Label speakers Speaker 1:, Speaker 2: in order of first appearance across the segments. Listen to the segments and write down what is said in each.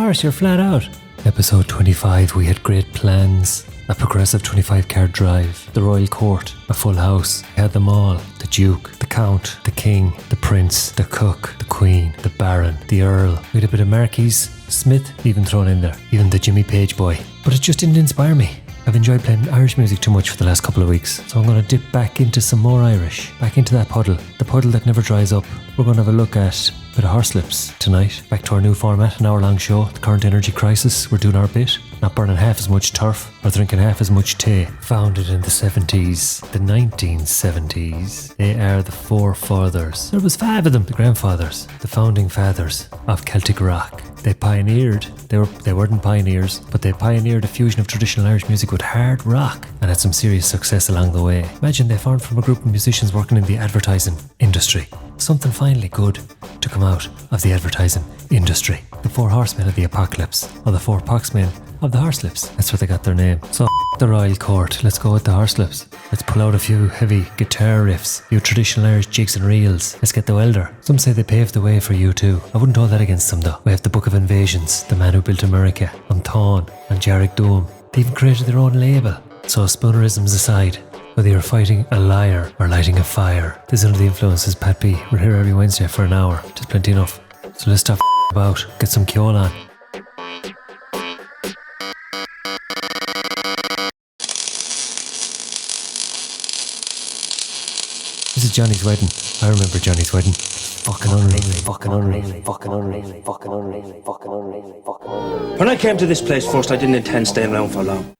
Speaker 1: horse, you're flat out. Episode 25, we had great plans. A progressive 25-card drive, the Royal Court, a full house. We had them all. The Duke, the Count, the King, the Prince, the Cook, the Queen, the Baron, the Earl. We had a bit of Marquis Smith even thrown in there, even the Jimmy Page boy. But it just didn't inspire me. I've enjoyed playing Irish music too much for the last couple of weeks, so I'm going to dip back into some more Irish, back into that puddle, the puddle that never dries up. We're going to have a look at a bit of Horslips tonight, back to our new format, an hour-long show, the current energy crisis. We're doing our bit, not burning half as much turf or drinking half as much tea. Founded in the 70s, the 1970s, they are the forefathers. There was 5 of them, the grandfathers, the founding fathers of Celtic Rock. They pioneered, they weren't pioneers, but they pioneered a fusion of traditional Irish music with hard rock and had some serious success along the way. Imagine they formed from a group of musicians working in the advertising industry. Something finally good to come out of the advertising industry. The 4 horsemen of the apocalypse, or the 4 poxmen of the Horslips. That's where they got their name. So the Royal Court, let's go with the Horslips. Let's pull out a few heavy guitar riffs, a few traditional Irish jigs and reels. Let's get the welder. Some say they paved the way for U2. I wouldn't hold that against them though. We have the Book of Invasions, the man who built America, Thon and Jarek Doom. They even created their own label. So spoonerisms aside, whether you're fighting a liar or lighting a fire, this is under the influences. Pat B. We're here every Wednesday for an hour. Just plenty enough. So let's stop about, get some Kjol on. This is Johnny's wedding. I remember Johnny's wedding. Fucking unreal, fucking unreal, fucking unreal, fucking unreal, fucking unreal, fucking unreal.
Speaker 2: When I came to this place first, I didn't intend staying around for long.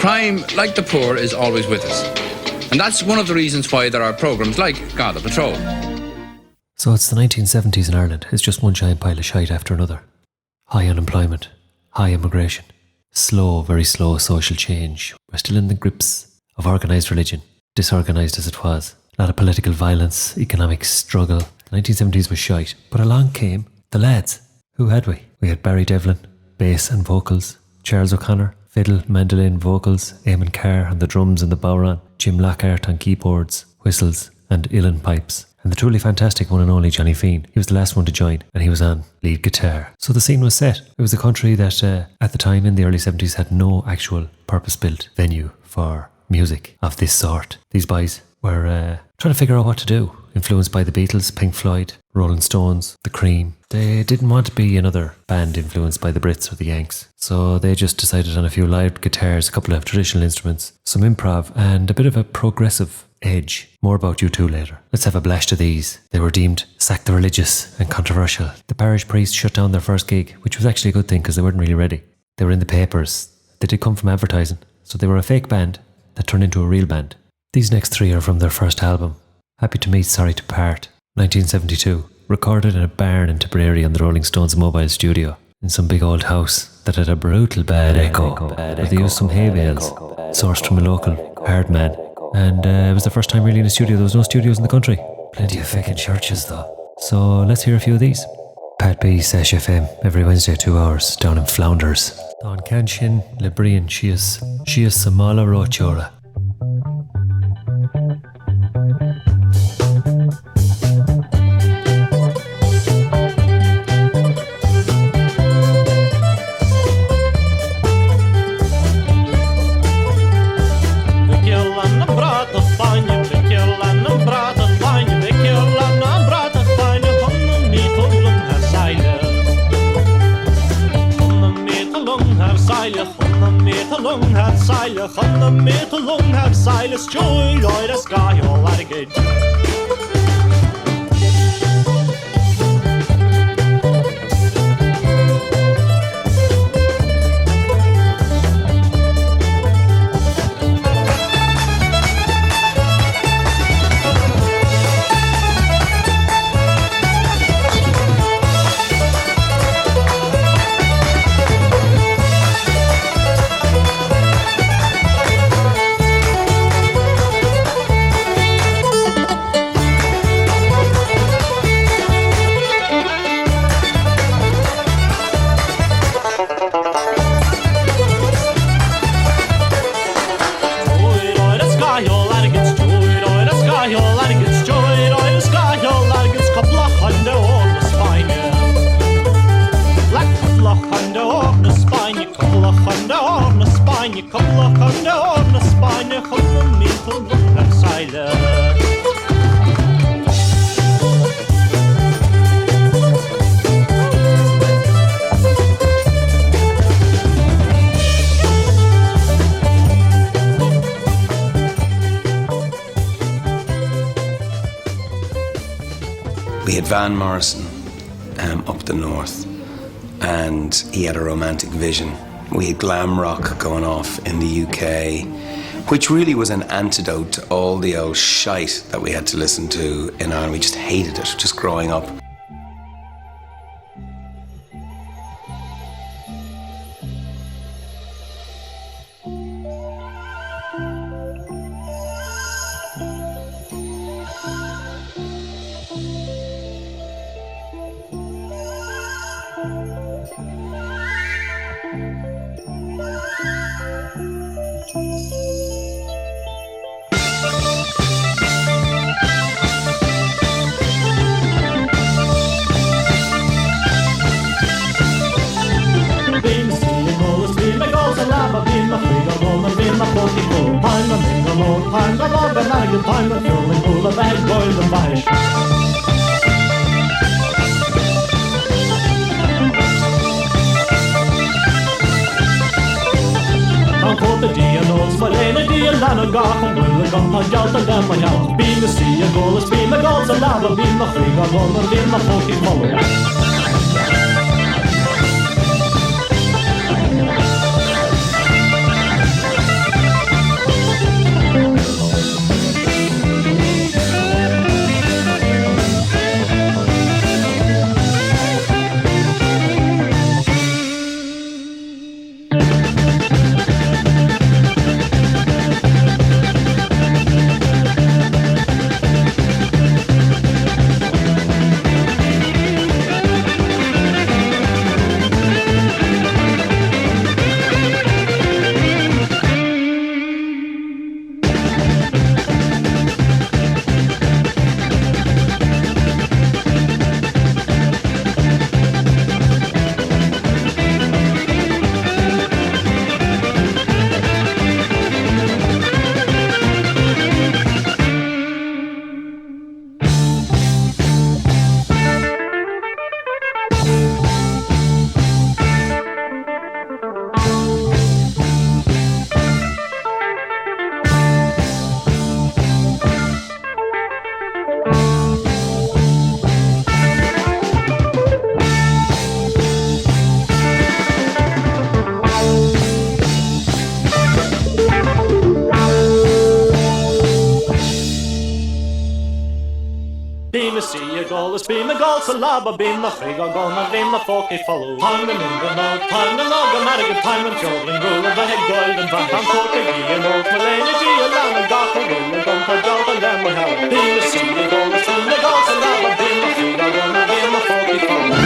Speaker 3: Crime, like the poor, is always with us. And that's one of the reasons why there are programmes like Garda Patrol.
Speaker 1: So it's the 1970s in Ireland. It's just one giant pile of shite after another. High unemployment, high immigration, slow, very slow social change. We're still in the grips of organised religion, disorganised as it was. A lot of political violence, economic struggle. The 1970s was shite. But along came the lads. Who had we? We had Barry Devlin, bass and vocals, Charles O'Connor, fiddle, mandolin, vocals, Eamon Carr on the drums and the bodhrán, Jim Lockhart on keyboards, whistles and uilleann pipes, and the truly fantastic one and only Johnny Fean. He was the last one to join, and he was on lead guitar. So the scene was set. It was a country that at the time in the early 70s had no actual purpose-built venue for music of this sort. These boys were trying to figure out what to do, influenced by the Beatles, Pink Floyd, Rolling Stones, The Cream. They didn't want to be another band influenced by the Brits or the Yanks, so they just decided on a few live guitars, a couple of traditional instruments, some improv, and a bit of a progressive edge. More about U2 later. Let's have a blast of these. They were deemed sack the religious and controversial. The parish priest shut down their first gig, which was actually a good thing because they weren't really ready. They were in the papers. They did come from advertising, so they were a fake band that turned into a real band. These next three are from their first album, Happy to Meet, Sorry to Part, 1972, recorded in a barn in Tipperary on the Rolling Stones mobile studio, in some big old house that had a brutal bad echo, where they used some hay bales, sourced from a local hard man, and it was the first time really in a studio. There was no studios in the country. Plenty of fucking churches though. So let's hear a few of these. Pat B, SeshFM, every Wednesday 2 hours, down in Flouders. Don Canshin, Librian, she is Samala Rochora.
Speaker 4: Chana metal long have silence joy Lord a sky all at again.
Speaker 5: We had Van Morrison up the north, and he had a romantic vision. We had glam rock going off in the UK, which really was an antidote to all the old shite that we had to listen to in Ireland. We just hated it, just growing up.
Speaker 4: Bím a seagullas, bím a gulls a lab, bím a frig a gun, a bím a folk I follow. Time and in the night, time and log, a marriage time and children rule of the head gold and van. I'm folk a gee and old Malena gee, a lamb and dark a rule, a gun for dog and then we have it. Bím a seagullas, bím a gulls a lab, bím a frig a gun, a bím a folk I follow.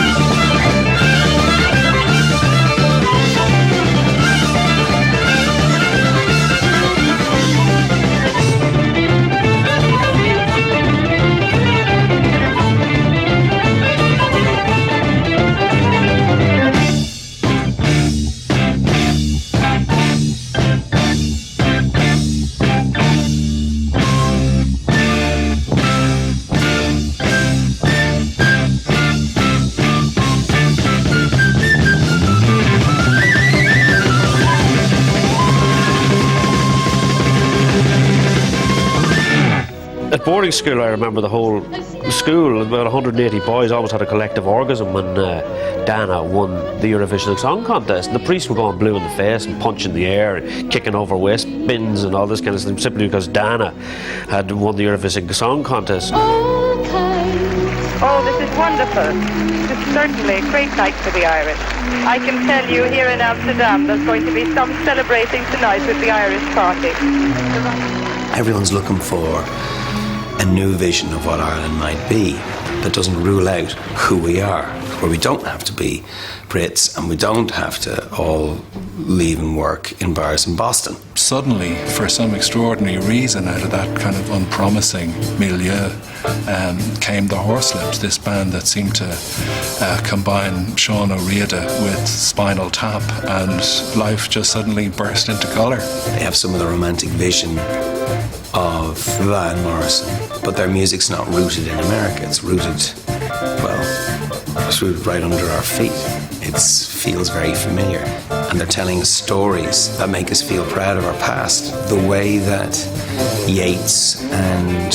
Speaker 6: At boarding school, I remember the whole school, about 180 boys, always had a collective orgasm when Dana won the Eurovision Song Contest. And the priests were going blue in the face and punching the air and kicking over waste bins and all this kind of stuff, simply because Dana had won the Eurovision Song Contest.
Speaker 7: Oh, this is wonderful. This is certainly a great night for the Irish. I can tell you here in Amsterdam there's going to be some celebrating tonight with the Irish party.
Speaker 5: Everyone's looking for a new vision of what Ireland might be that doesn't rule out who we are, where we don't have to be Brits and we don't have to all leave and work in bars in Boston.
Speaker 8: Suddenly, for some extraordinary reason, out of that kind of unpromising milieu, came the Horslips, this band that seemed to combine Sean O'Riordan with Spinal Tap, and life just suddenly burst into colour.
Speaker 5: They have some of the romantic vision of Van Morrison, but their music's not rooted in America. It's rooted right under our feet. It feels very familiar, and they're telling us stories that make us feel proud of our past. The way that Yeats and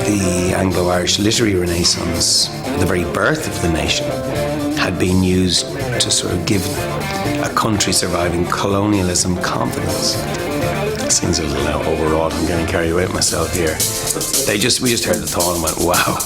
Speaker 5: the Anglo-Irish literary renaissance, the very birth of the nation, had been used to sort of give a country surviving colonialism confidence. It seems a little overwrought. I'm getting carried away with myself here. We just heard the thought and went, wow.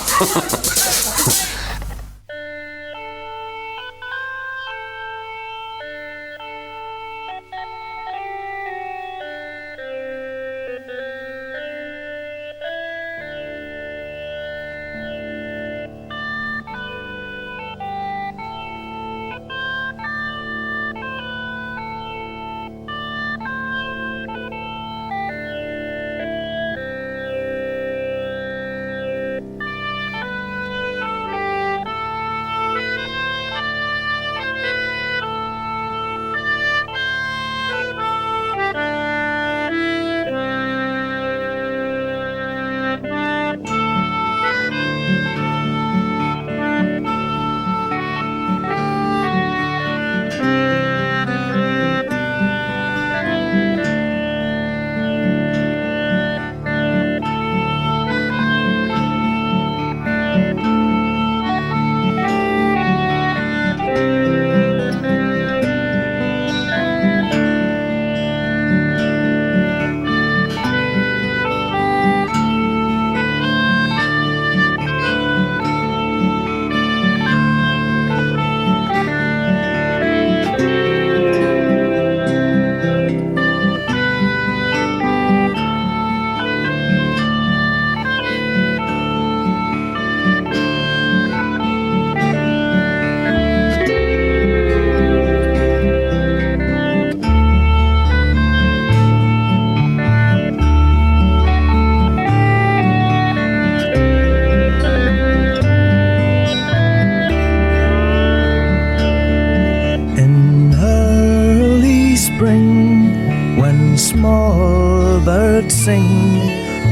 Speaker 9: Sing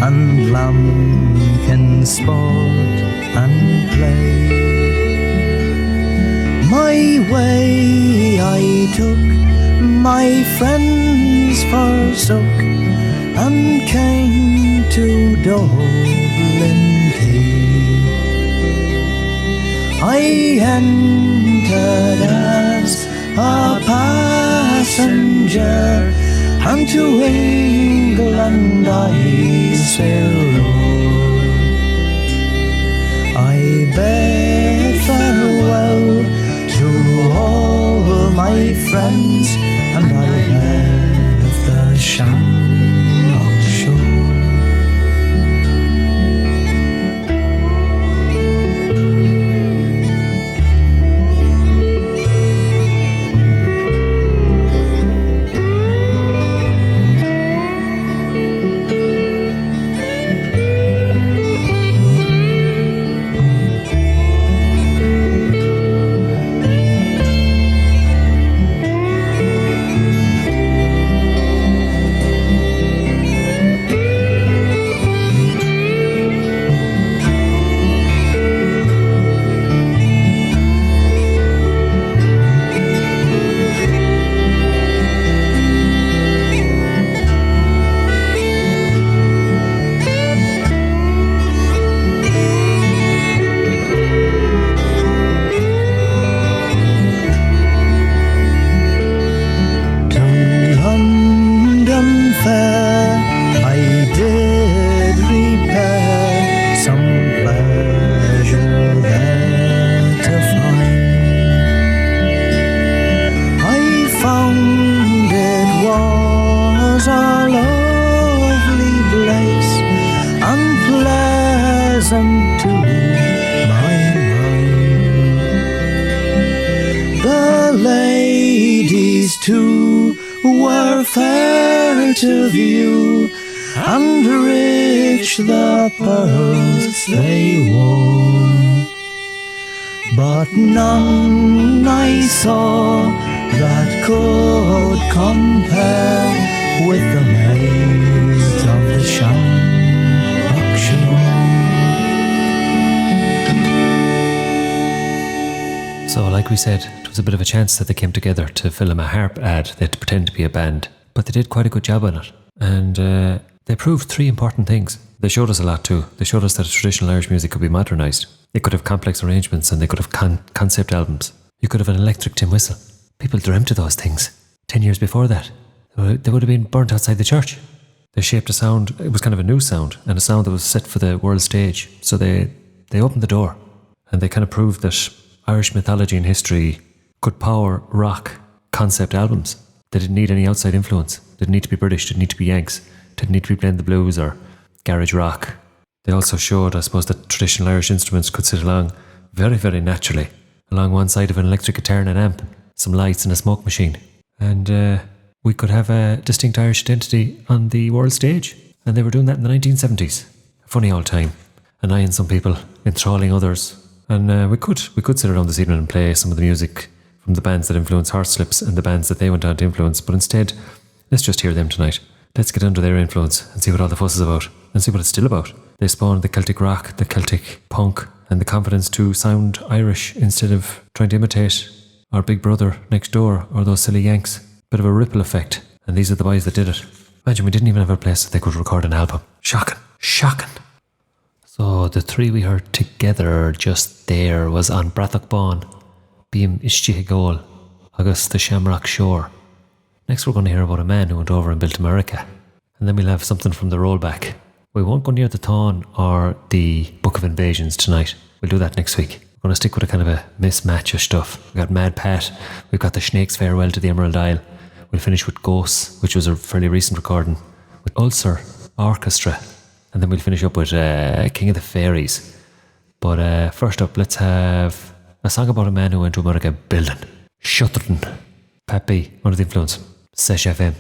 Speaker 9: and lambkin sport and play. My way I took, my friends forsook, and came to Dublin Quay. I entered as a passenger, and to England I sailed. friends, and I left the Shamrock shore. To view, and rich the pearls they wore, but none I saw that could compare with the maids of the Shamrock shore.
Speaker 1: So, like we said, it was a bit of a chance that they came together to film a harp ad. They had to pretend to be a band. But they did quite a good job on it. And they proved three important things. They showed us a lot too. They showed us that traditional Irish music could be modernised. It could have complex arrangements, and they could have concept albums. You could have an electric tin whistle. People dreamt of those things. 10 years before that, they would have been burnt outside the church. They shaped a sound. It was kind of a new sound, and a sound that was set for the world stage. So they opened the door, and they kind of proved that Irish mythology and history could power rock concept albums. They didn't need any outside influence. Didn't need to be British, didn't need to be Yanks, didn't need to be playing the blues or garage rock. They also showed, I suppose, that traditional Irish instruments could sit along very, very naturally along one side of an electric guitar and an amp, some lights and a smoke machine. And we could have a distinct Irish identity on the world stage. And they were doing that in the 1970s. A funny old time. Annoying some people, enthralling others. And we could sit around this evening and play some of the music from the bands that influenced Horslips and the bands that they went on to influence, but instead, let's just hear them tonight. Let's get under their influence and see what all the fuss is about, and see what it's still about. They spawned the Celtic rock, the Celtic punk, and the confidence to sound Irish instead of trying to imitate our big brother next door or those silly Yanks. Bit of a ripple effect, and these are the boys that did it. Imagine we didn't even have a place that they could record an album. Shocking. So the three we heard together just there was on Brathoch Bawn, Bím Istigol, agus the Shamrock Shore. Next we're going to hear about a man who went over and built America. And then we'll have something from the rollback. We won't go near the Thon or the Book of Invasions tonight. We'll do that next week. We're going to stick with a kind of a mismatch of stuff. We've got Mad Pat, we've got the Snake's Farewell to the Emerald Isle. We'll finish with Ghosts, which was a fairly recent recording, with Ulcer Orchestra. And then we'll finish up with King of the Fairies. But first up, let's have a song about a man who went to America building. Shutterton. Pat B, under the influence. SeshFM.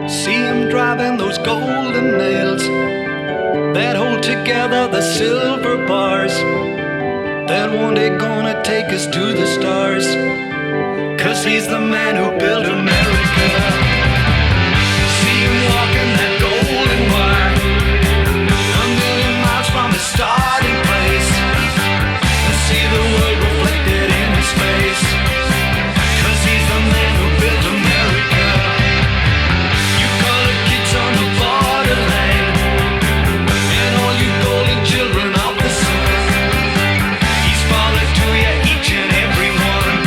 Speaker 9: See him driving those golden nails that hold together the silver bars that one day gonna take us to the stars, 'cause he's the man who built America. See him walking that golden wire, a million miles from his starting place, and see the world reflected in his face, 'cause he's the man who built America. You colored kids on the borderland, and all you golden children of the sun, he's falling to you each and every one.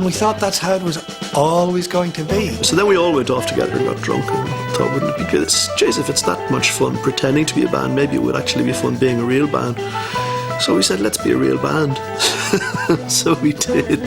Speaker 9: And we thought that's how it was always going to be.
Speaker 10: So then we all went off together and got drunk and thought, wouldn't it be good? Jeez, if it's that much fun pretending to be a band, maybe it would actually be fun being a real band. So we said, let's be a real band. So we did.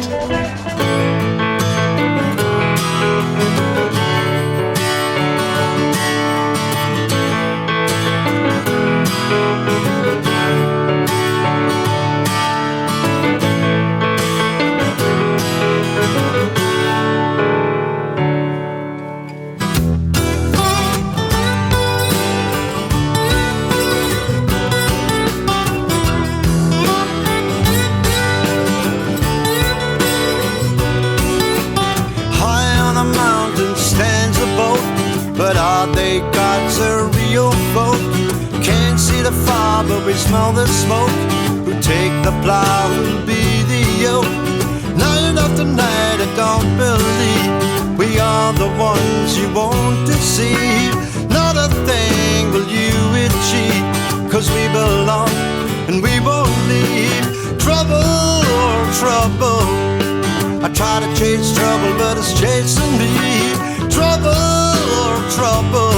Speaker 11: But we smell the smoke. Who take the plow, who'll be the yoke? Night after night, I don't believe we are the ones you won't deceive. Not a thing will you achieve, 'cause we belong and we won't leave. Trouble or trouble, I try to chase trouble, but it's chasing me. Trouble or trouble,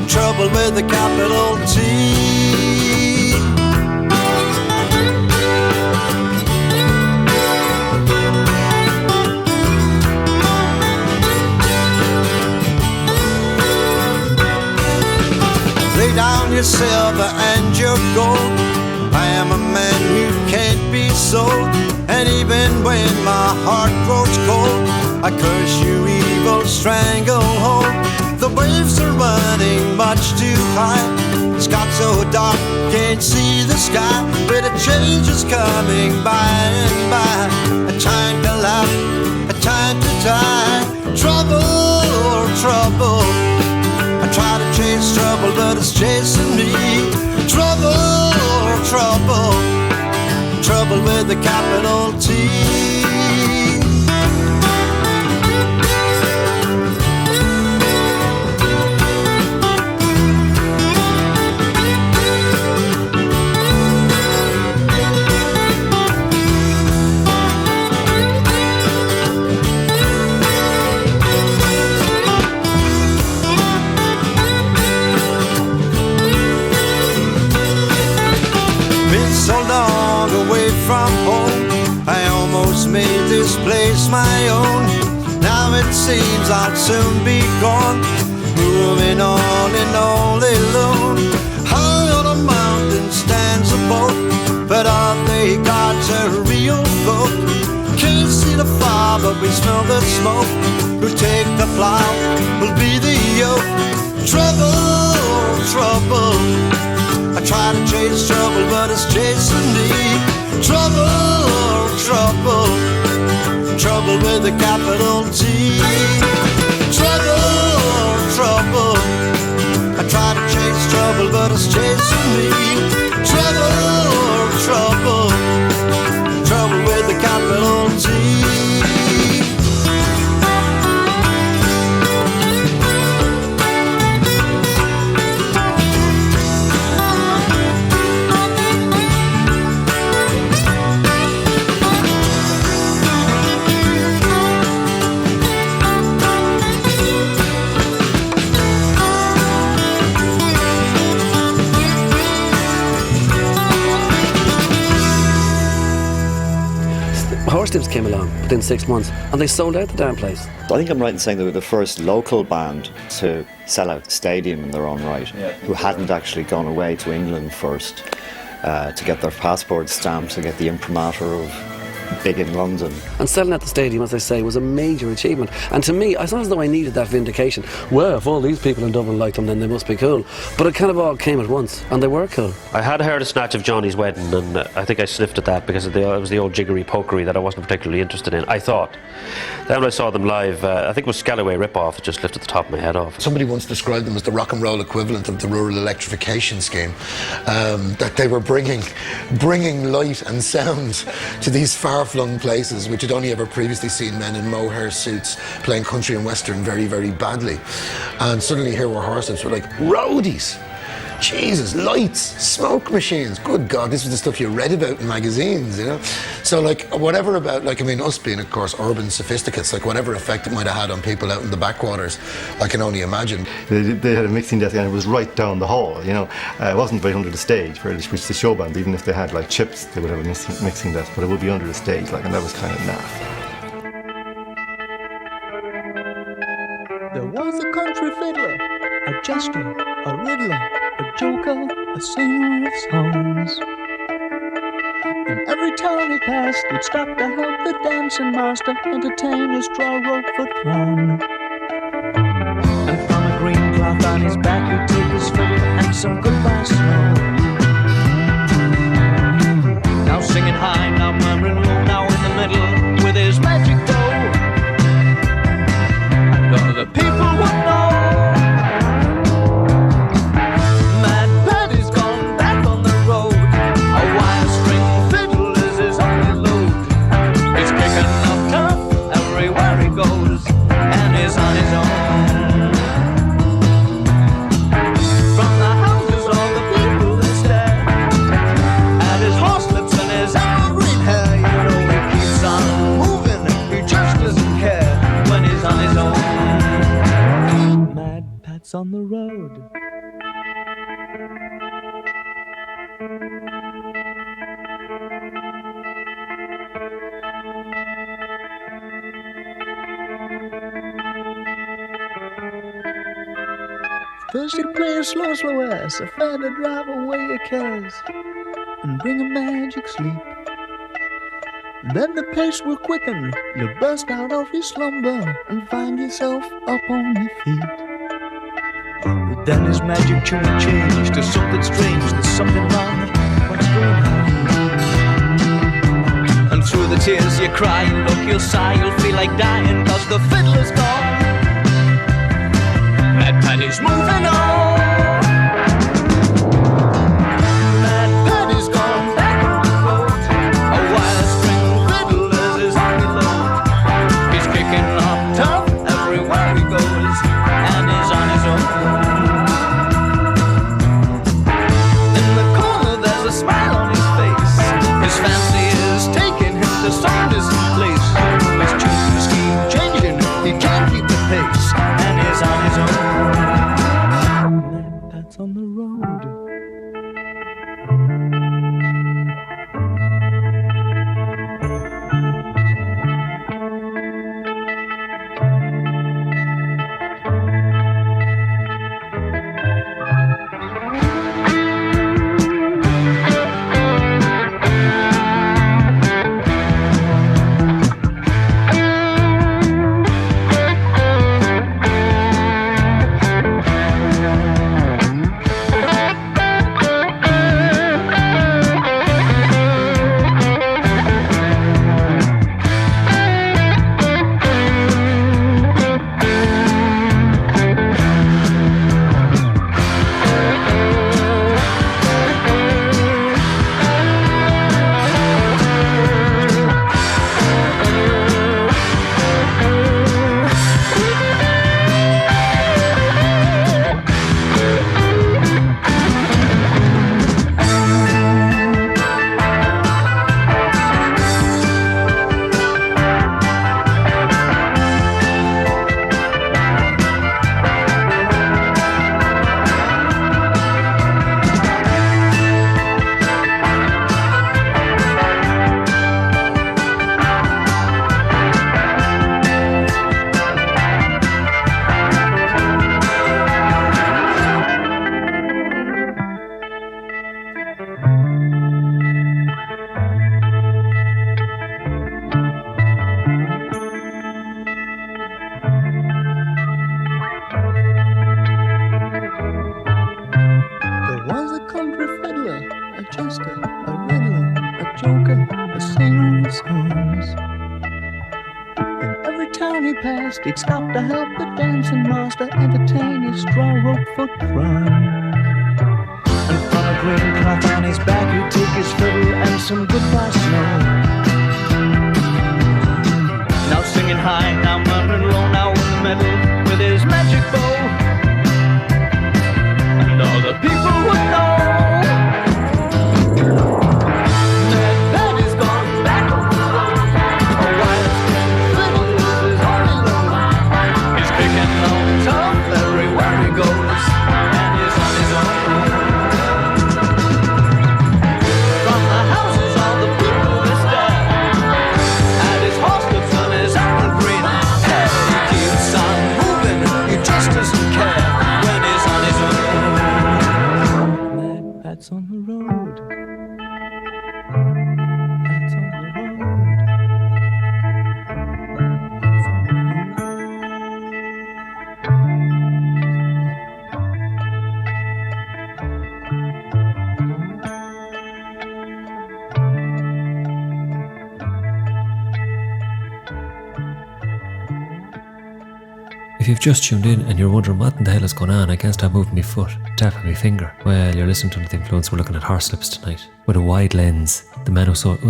Speaker 11: trouble with a capital T. Lay down your silver and your gold. I am a man who can't be sold. And even when my heart grows cold, I curse you, evil stranglehold. The waves are running much too high. It's got so dark, can't see the sky. But a change is coming by and by. A time to laugh, a time to die. Trouble or trouble, I try to chase trouble, but it's chasing me. Trouble or trouble, trouble with a capital T. So long away from home, I almost made this place my own. Now it seems I'll soon be gone, moving on and all alone. High on a mountain stands a boat, but are they God's a real folk? Can't see the fire, but we smell the smoke. Who'll take the plow, will be the yoke. Trouble, trouble, I try to chase trouble, but it's chasing me. Trouble, trouble, trouble with a capital T. Trouble, trouble, I try to chase trouble, but it's chasing me. Trouble, trouble, trouble with a capital T.
Speaker 12: Horslips came along within 6 months and they sold out the damn place.
Speaker 13: I think I'm right in saying they were the first local band to sell out the stadium in their own right, who hadn't actually gone away to England first to get their passports stamped, to get the imprimatur of big in London.
Speaker 12: And selling at the stadium, as I say, was a major achievement. And to me, it's not as though I needed that vindication. Well, if all these people in Dublin like them, then they must be cool. But it kind of all came at once, and they were cool.
Speaker 6: I had heard a snatch of Johnny's Wedding, and I think I sniffed at that because it was the old jiggery pokery that I wasn't particularly interested in, I thought. Then when I saw them live, I think it was Scalloway Ripoff, it just lifted the top of my head off.
Speaker 14: Somebody once described them as the rock and roll equivalent of the rural electrification scheme, that they were bringing light and sound to these far-flung places which had only ever previously seen men in mohair suits playing country and western very, very badly. And suddenly here were Horslips, were like roadies. Jesus, lights, smoke machines. Good God, this was the stuff you read about in magazines, you know? So, like, whatever about, like, I mean, us being, of course, urban sophisticates, like, whatever effect it might have had on people out in the backwaters, I can only imagine.
Speaker 15: They had a mixing desk and it was right down the hall, you know. It wasn't right under the stage, which the show band, even if they had, like, chips, they would have a mixing desk, but it would be under the stage, like, and that was kind of naff.
Speaker 16: There was a country fiddler, a jester, a riddler, a joker, a singer of songs. In every town he passed, he'd stop to help the dancing master entertain his draw rope for throng. And from a green cloth on his back he'd take his fiddle and some goodbye snow. Now singing high, now murmuring low, now in the middle with his magic bow. And all the people would know Mad Paddy's gone back on the road. A wild string fiddle is his only load. He's kicking up tough everywhere he goes, and he's on his own. From the houses all the people that stare at his horslips and his emerald green hair. You know he keeps on moving, he just doesn't care when he's on his own. Mad Pat's on the road. First he'd play a slow air, so fair to drive away your cares and bring a magic sleep. Then the pace will quicken, you'll burst out of your slumber and find yourself up on your feet. But then his magic tune will change to something strange, there's something wrong, what's going on? And through the tears you cry, you look, you'll sigh, you'll feel like dying, cause the fiddler's gone. Mad Paddy's moving on. Mad Paddy's gone back on the road. A wild string fiddle is his only load. He's kicking up tough everywhere he goes, and he's on his own. In the corner there's a smile on his face. His fancy is taking him to some distant place. His tunes keep changing, he can't keep the pace, and he's on his own. On the road. He'd stop to help the dancing master entertain his straw rope for crime. And from a green cloth on his back he'd take his fiddle and some goodbye snow. Now singing high, now murmuring low, now in the middle with his magic bow. And all the people would
Speaker 1: If you've just tuned in and you're wondering what in the hell is going on, I can't stop moving my foot, tapping my finger. Well, you're listening to Under the Influence. We're looking at Horslips tonight with a wide lens. The man who sold the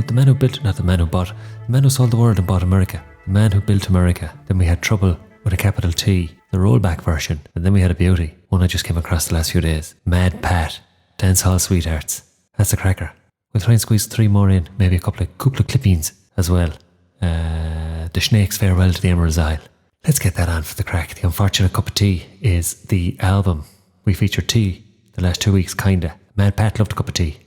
Speaker 1: world and bought America. The man who built America. Then we had Trouble with a capital T, the rollback version, and then we had a beauty, one I just came across the last few days. Mad Pat, Dancehall Sweethearts. That's the cracker. We'll try and squeeze 3 more in, maybe a couple of clippings as well. The Snake's Farewell to the Emerald's Isle. Let's get that on for the crack. The Unfortunate Cup of Tea is the album. We featured tea the last 2 weeks, kinda. Mad Pat loved a cup of tea.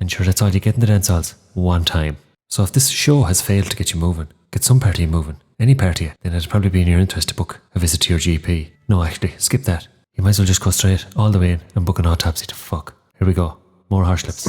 Speaker 1: And sure, that's all you get in the dance halls, one time. So if this show has failed to get you moving, get some part of you moving, any part of you, then it'd probably be in your interest to book a visit to your GP. No, actually, skip that. You might as well just go straight all the way in and book an autopsy to fuck. Here we go. More Horslips.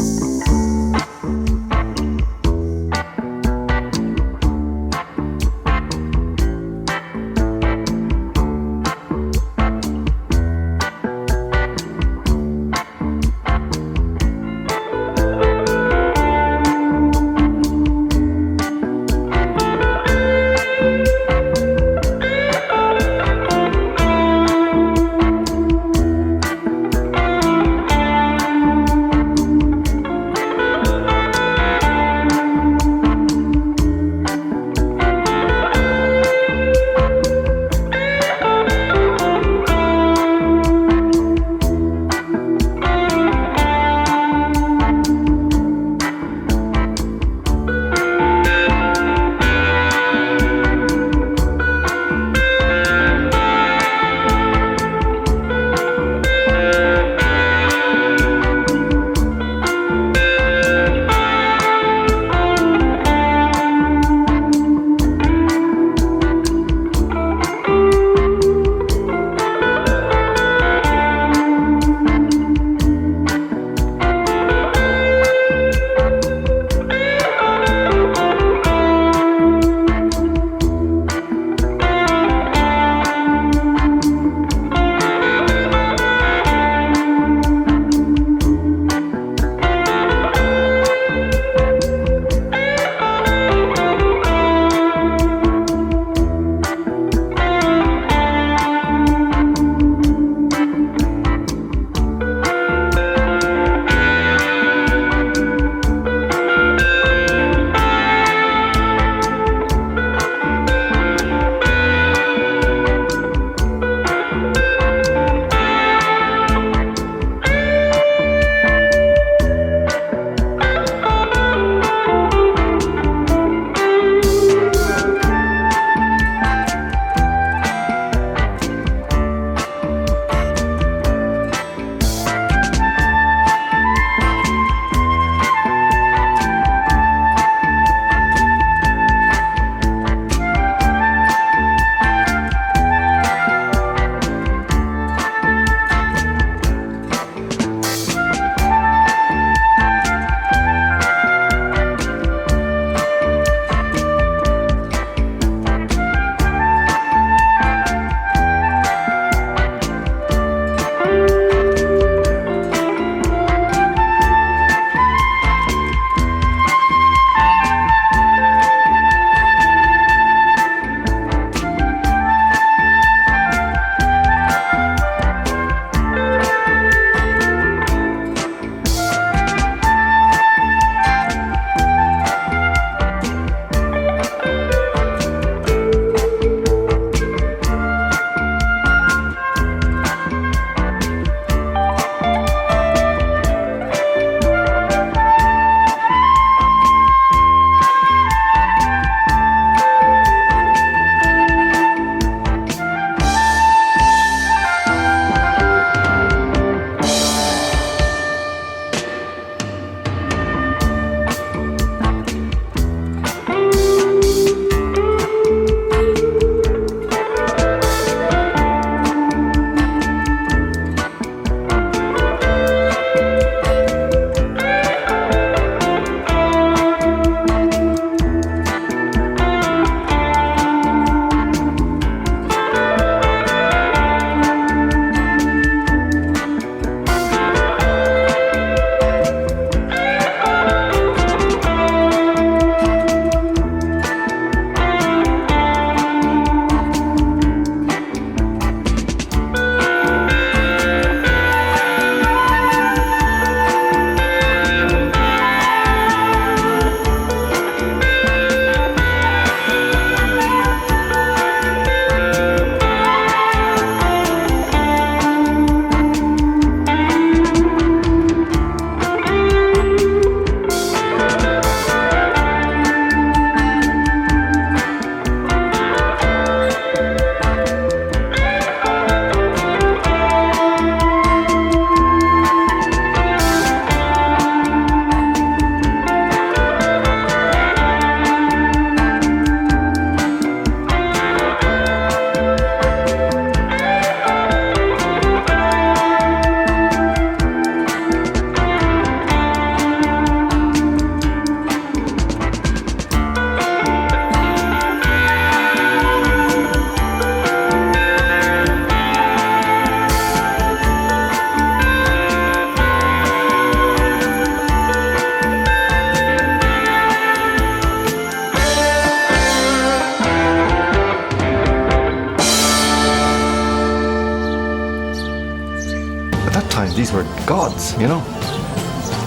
Speaker 15: times, these were gods, you know.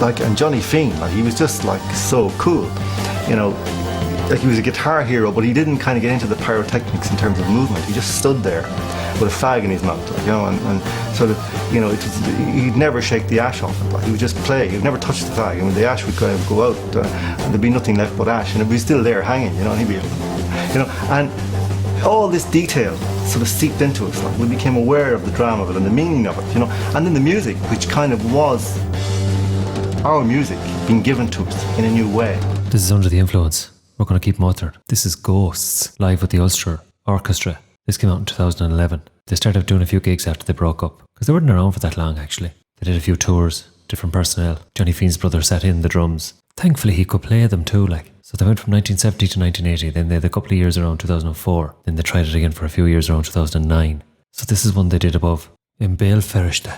Speaker 15: Like, and Johnny Fiend, like, he was just like so cool, you know. Like, he was a guitar hero, but he didn't kind of get into the pyrotechnics in terms of movement. He just stood there with a fag in his mouth, like, you know, and sort of, you know, he'd never shake the ash off it. Like, he would just play. He'd never touch the fag, and when the ash would kind of go out, and there'd be nothing left but ash, and it'd be still there hanging, you know. And he'd be, you know, and all this detail sort of seeped into us. Like, we became aware of the drama of it and the meaning of it, you know. And then the music, which kind of was our music, being given to us in a new way.
Speaker 1: This is Under the Influence. We're going to keep modern. This is Ghosts, live with the Ulster Orchestra. This came out in 2011. They started doing a few gigs after they broke up, because they weren't around for that long, actually. They did a few tours, different personnel. Johnny Fiend's brother sat in the drums. Thankfully, he could play them too, like. So they went from 1970 to 1980, then they had a couple of years around 2004, then they tried it again for a few years around 2009. So this is one they did above. In Bale Ferishta.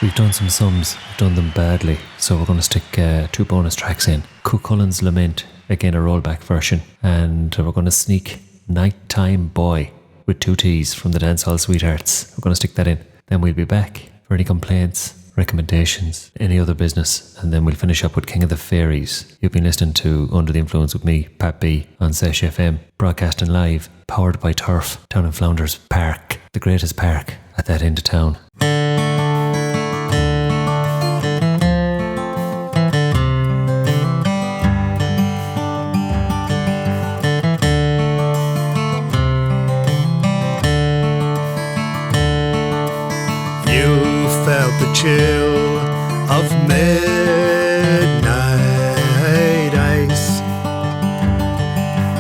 Speaker 1: We've done some sums, we've done them badly, so we're going to stick 2 bonus tracks in. Cullen's Lament, again a rollback version, and we're going to sneak Nighttime Boy with 2 T's from the Dancehall Sweethearts. We're going to stick that in. Then we'll be back for any complaints recommendations, any other business, and then we'll finish up with King of the Fairies. You've been listening to Under the Influence with me, Pat B, on SeshFM, broadcasting live, powered by Turf, down in Flouders Park, the greatest park at that end of town.
Speaker 9: The chill of midnight ice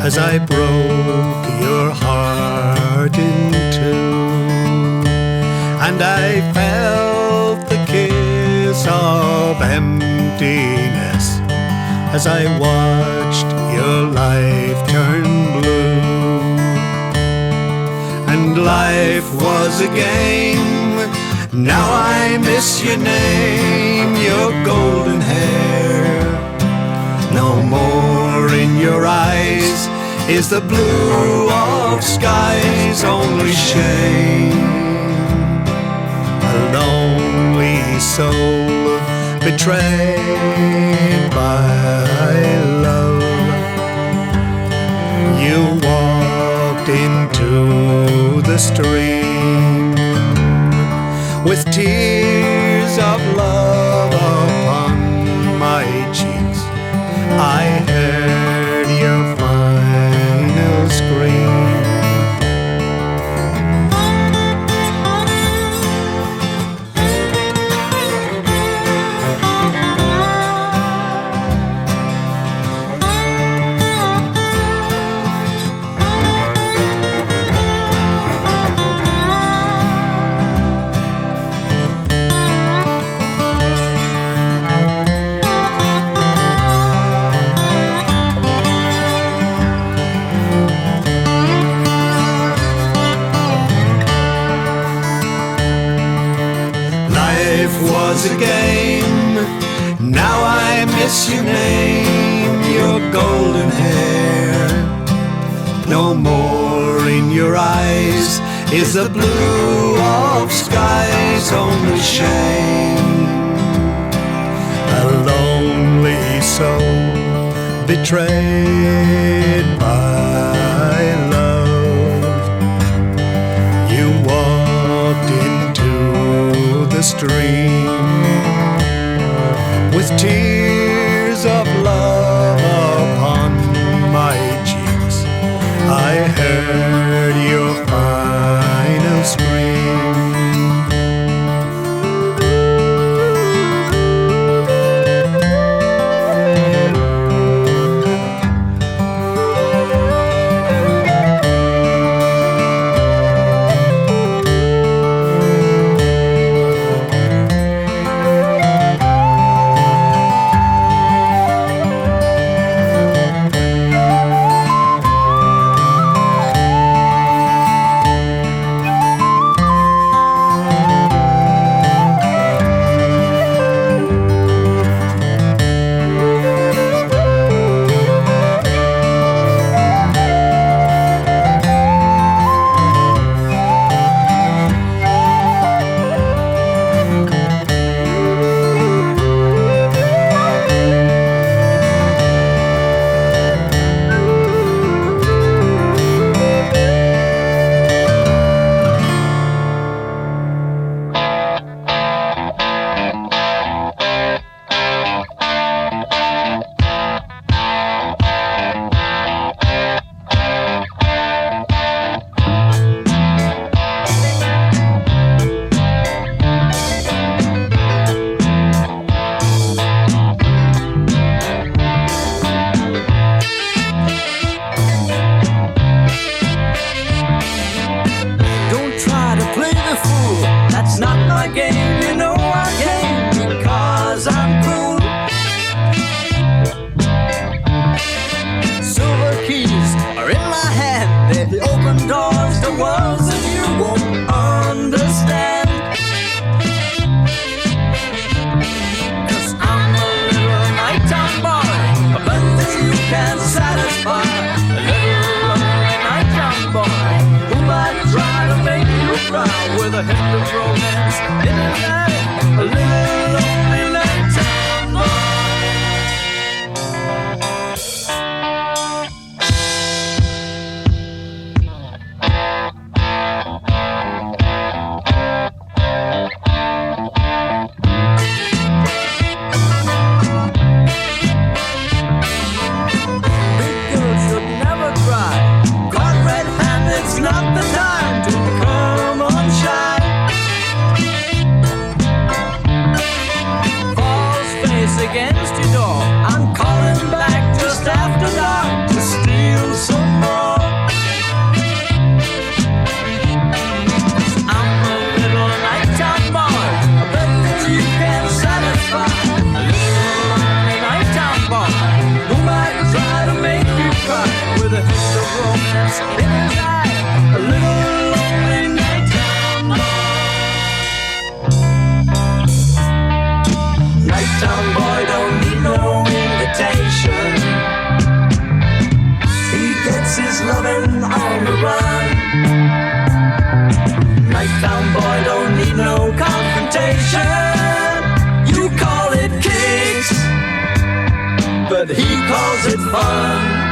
Speaker 9: as I broke your heart in two, and I felt the kiss of emptiness as I watched your life turn blue. And life was a game. Now I miss your name, your golden hair. No more in your eyes is the blue of skies, only shame. A lonely soul betrayed by love. You walked into the stream with tears of love upon my cheeks. I heard your final scream. A game. Now I miss your name, your golden hair. No more in your eyes is the blue of skies, only shame. A lonely soul betrayed by love. You walked into the stream with tears of love upon my cheeks. I heard your final scream.
Speaker 11: but he calls it fun.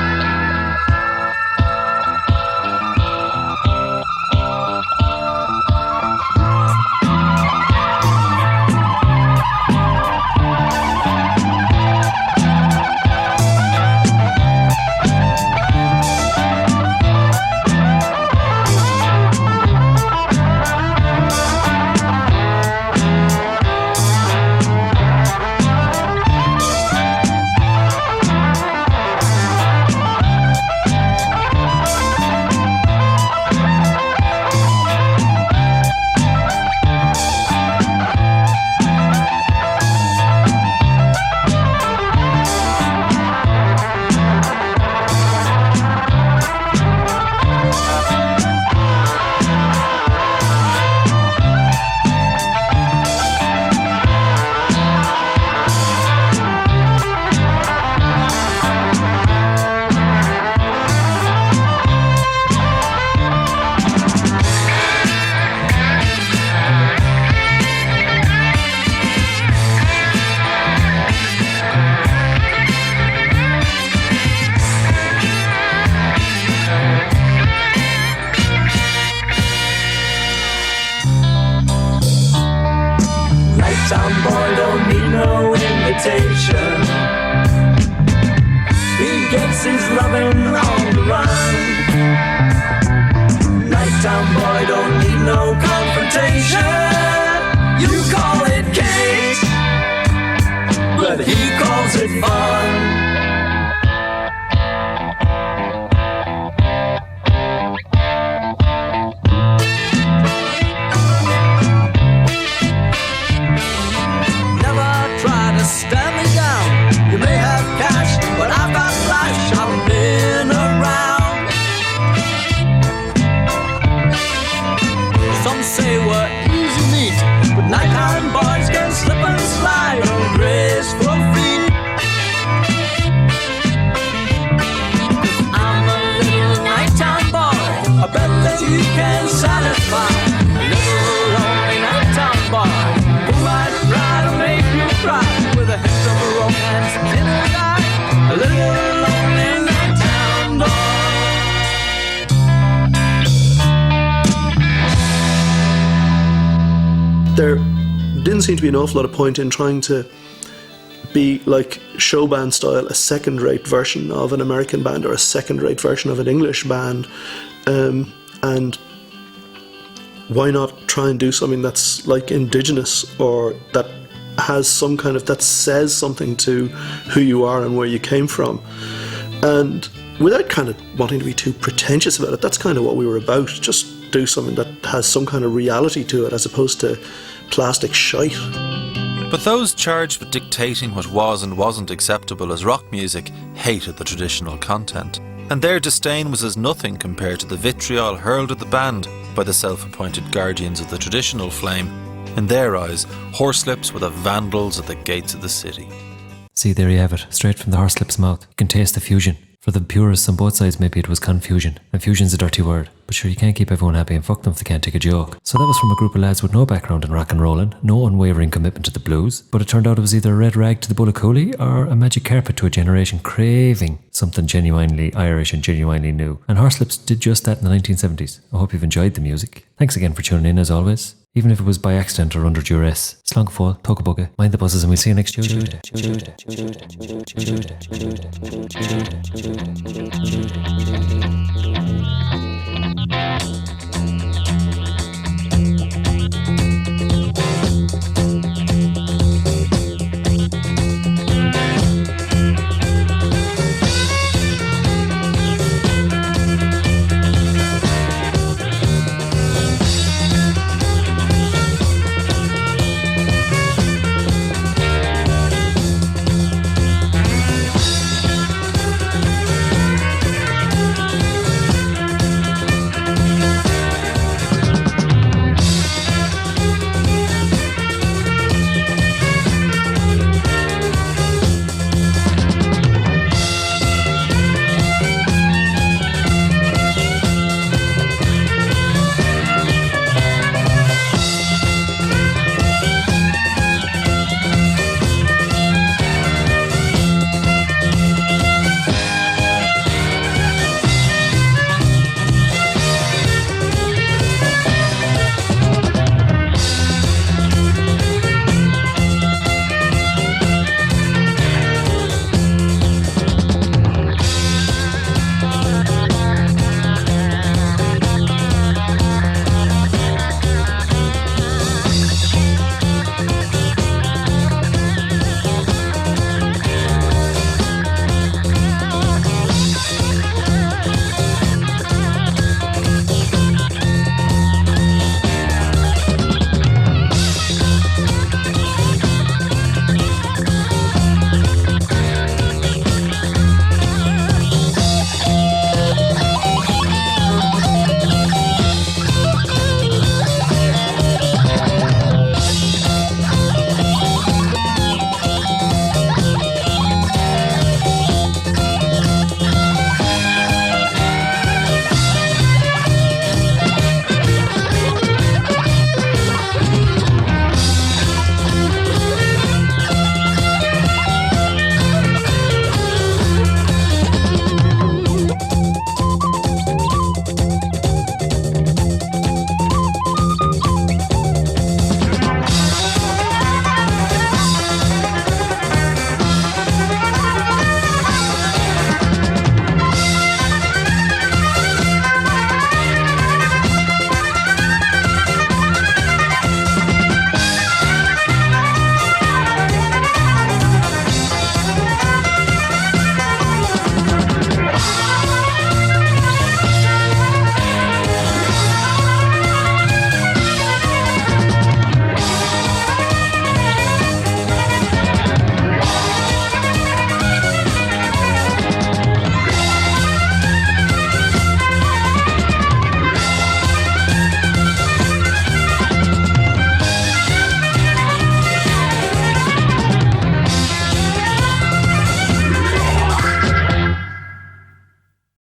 Speaker 10: There didn't seem to be an awful lot of point in trying to be like show band style, a second-rate version of an American band or a second-rate version of an English band, and why not try and do something that's like indigenous or that has some kind of, that says something to who you are and where you came from, and without kind of wanting to be too pretentious about it, that's kind of what we were about. Just do something that has some kind of reality to it as opposed to plastic shite.
Speaker 17: But those charged with dictating what was and wasn't acceptable as rock music hated the traditional content, and their disdain was as nothing compared to the vitriol hurled at the band by the self-appointed guardians of the traditional flame. In their eyes, Horslips were the vandals at the gates of the city.
Speaker 1: See, there you have it, straight from the Horslips' mouth. You can taste the fusion. For the purists on both sides, maybe it was confusion. And fusion's a dirty word. But sure, you can't keep everyone happy and fuck them if they can't take a joke. So that was from a group of lads with no background in rock and rollin', no unwavering commitment to the blues, but it turned out it was either a red rag to the Bulla Cooley or a magic carpet to a generation craving something genuinely Irish and genuinely new. And Horslips did just that in the 1970s. I hope you've enjoyed the music. Thanks again for tuning in as always. Even if it was by accident or under duress. Slán go fóill, tógtha buga, mind the buzzes, and we'll see you next Tuesday.